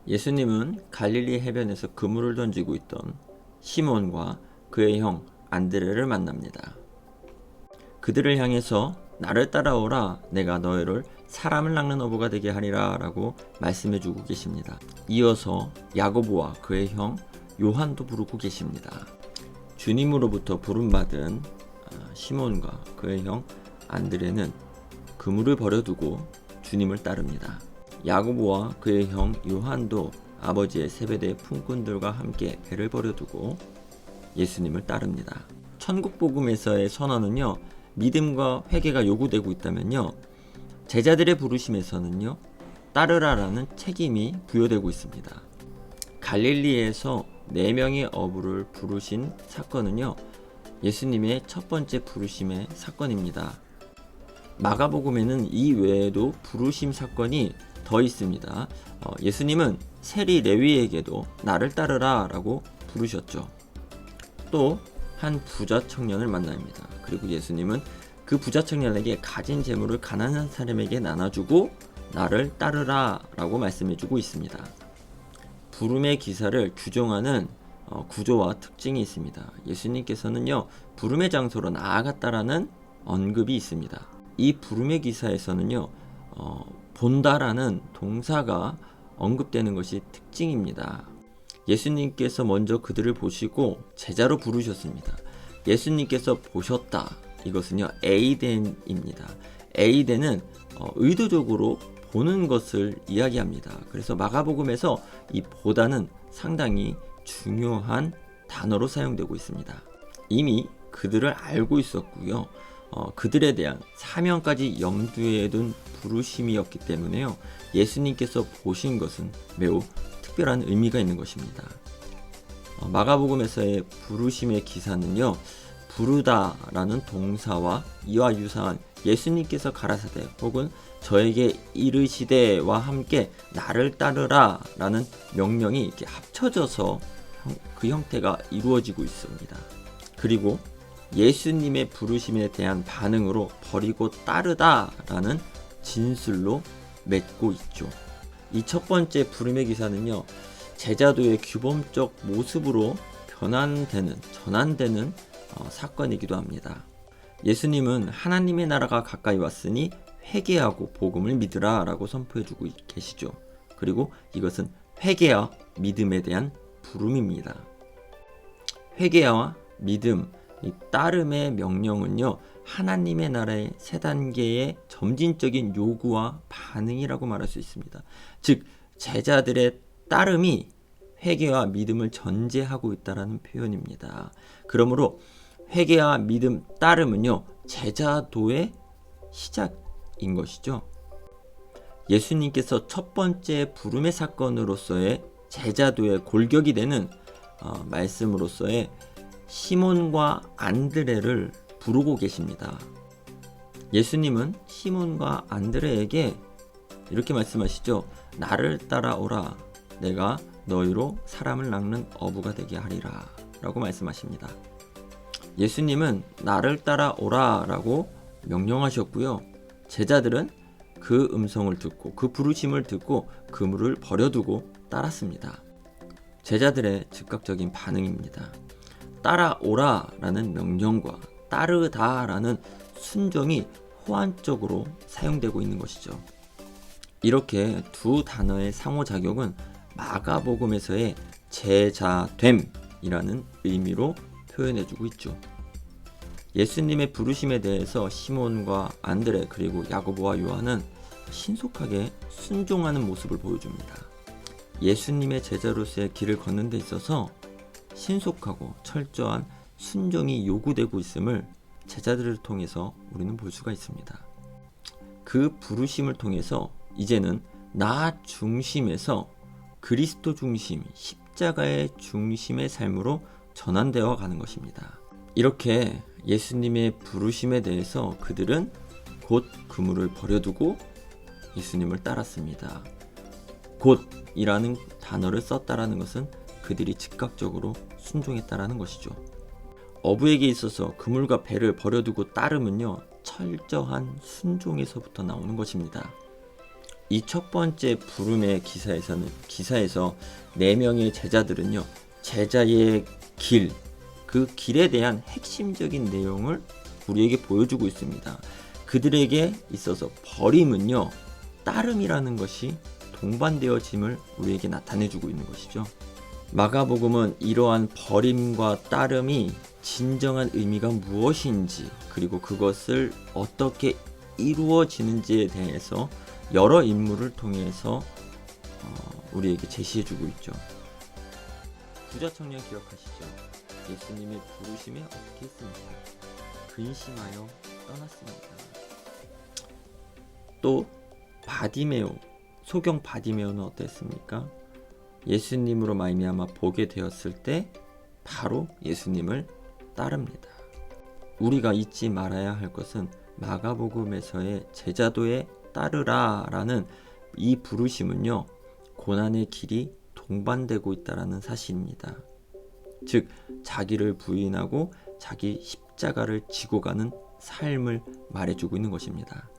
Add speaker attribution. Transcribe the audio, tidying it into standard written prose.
Speaker 1: 예수님은 갈릴리 해변에서 그물을 던지고 있던 시몬과 그의 형 안드레를 만납니다. 그들을 향해서 나를 따라오라, 내가 너희를 사람을 낚는 어부가 되게 하리라 라고 말씀해주고 계십니다. 이어서 야고보와 그의 형 요한도 부르고 계십니다. 주님으로부터 부름받은 시몬과 그의 형 안드레는 그물을 버려두고 주님을 따릅니다. 야고보와 그의 형 요한도 아버지의 세베대의 품꾼들과 함께 배를 버려두고 예수님을 따릅니다. 천국복음에서의 선언은요, 믿음과 회개가 요구되고 있다면요, 제자들의 부르심에서는요, 따르라라는 책임이 부여되고 있습니다. 갈릴리에서 4명의 어부를 부르신 사건은요, 예수님의 첫 번째 부르심의 사건입니다. 마가복음에는 이 외에도 부르심 사건이 더 있습니다. 예수님은 세리 레위에게도 나를 따르라 라고 부르셨죠. 또 한 부자 청년을 만납니다. 그리고 예수님은 그 부자 청년에게 가진 재물을 가난한 사람에게 나눠주고 나를 따르라 라고 말씀해주고 있습니다. 부름의 기사를 규정하는 구조와 특징이 있습니다. 예수님께서는요, 부름의 장소로 나아갔다라는 언급이 있습니다. 이 부름의 기사에서는요, 본다라는 동사가 언급되는 것이 특징입니다. 예수님께서 먼저 그들을 보시고 제자로 부르셨습니다. 예수님께서 보셨다. 이것은요, 에이덴입니다. 에이덴은 의도적으로 보는 것을 이야기합니다. 그래서 마가복음에서 이 보다는 상당히 중요한 단어로 사용되고 있습니다. 이미 그들을 알고 있었고요. 그들에 대한 사명까지 염두에 둔 부르심이었기 때문에요, 예수님께서 보신 것은 매우 특별한 의미가 있는 것입니다. 마가복음에서의 부르심의 기사는요, 부르다라는 동사와 이와 유사한 예수님께서 가라사대 혹은 저에게 이르시되와 함께 나를 따르라 라는 명령이 이렇게 합쳐져서 그 형태가 이루어지고 있습니다. 그리고 예수님의 부르심에 대한 반응으로 버리고 따르다 라는 진술로 맺고 있죠. 이 첫 번째 부름의 기사는요, 제자도의 규범적 모습으로 전환되는 사건이기도 합니다. 예수님은 하나님의 나라가 가까이 왔으니 회개하고 복음을 믿으라 라고 선포해주고 계시죠. 그리고 이것은 회개와 믿음에 대한 부름입니다. 회개와 믿음, 이 따름의 명령은요, 하나님의 나라의 세 단계의 점진적인 요구와 반응이라고 말할 수 있습니다. 즉, 제자들의 따름이 회개와 믿음을 전제하고 있다는 표현입니다. 그러므로 회개와 믿음, 따름은요, 제자도의 시작인 것이죠. 예수님께서 첫 번째 부름의 사건으로서의 제자도의 골격이 되는 말씀으로서의 시몬과 안드레를 부르고 계십니다. 예수님은 시몬과 안드레에게 이렇게 말씀하시죠. 나를 따라오라, 내가 너희로 사람을 낚는 어부가 되게 하리라 라고 말씀하십니다. 예수님은 나를 따라오라 라고 명령하셨고요, 제자들은 그 음성을 듣고 그 부르심을 듣고 그물을 버려두고 따랐습니다. 제자들의 즉각적인 반응입니다. 따라오라 라는 명령과 따르다 라는 순종이 호환적으로 사용되고 있는 것이죠. 이렇게 두 단어의 상호작용은 마가복음에서의 제자됨이라는 의미로 표현해주고 있죠. 예수님의 부르심에 대해서 시몬과 안드레 그리고 야고보와 요한은 신속하게 순종하는 모습을 보여줍니다. 예수님의 제자로서의 길을 걷는 데 있어서 신속하고 철저한 순종이 요구되고 있음을 제자들을 통해서 우리는 볼 수가 있습니다. 그 부르심을 통해서 이제는 나 중심에서 그리스도 중심, 십자가의 중심의 삶으로 전환되어 가는 것입니다. 이렇게 예수님의 부르심에 대해서 그들은 곧 그물을 버려두고 예수님을 따랐습니다. 곧이라는 단어를 썼다라는 것은 그들이 즉각적으로 순종했다라는 것이죠. 어부에게 있어서 그물과 배를 버려두고 따름은요, 철저한 순종에서부터 나오는 것입니다. 이 첫 번째 부름의 기사에서 네 명의 제자들은요, 제자의 길, 그 길에 대한 핵심적인 내용을 우리에게 보여주고 있습니다. 그들에게 있어서 버림은요, 따름이라는 것이 동반되어짐을 우리에게 나타내주고 있는 것이죠. 마가복음은 이러한 버림과 따름이 진정한 의미가 무엇인지, 그리고 그것을 어떻게 이루어지는지에 대해서 여러 인물을 통해서 우리에게 제시해주고 있죠. 부자 청년 기억하시죠? 예수님의 부르심에 어떻게 했습니까? 근심하여 떠났습니다. 또 바디메오, 소경 바디메오는 어땠습니까? 예수님으로 말미암아 보게 되었을 때 바로 예수님을 따릅니다. 우리가 잊지 말아야 할 것은 마가복음에서의 제자도에 따르라라는 이 부르심은요, 고난의 길이 동반되고 있다라는 사실입니다. 즉, 자기를 부인하고 자기 십자가를 지고 가는 삶을 말해주고 있는 것입니다.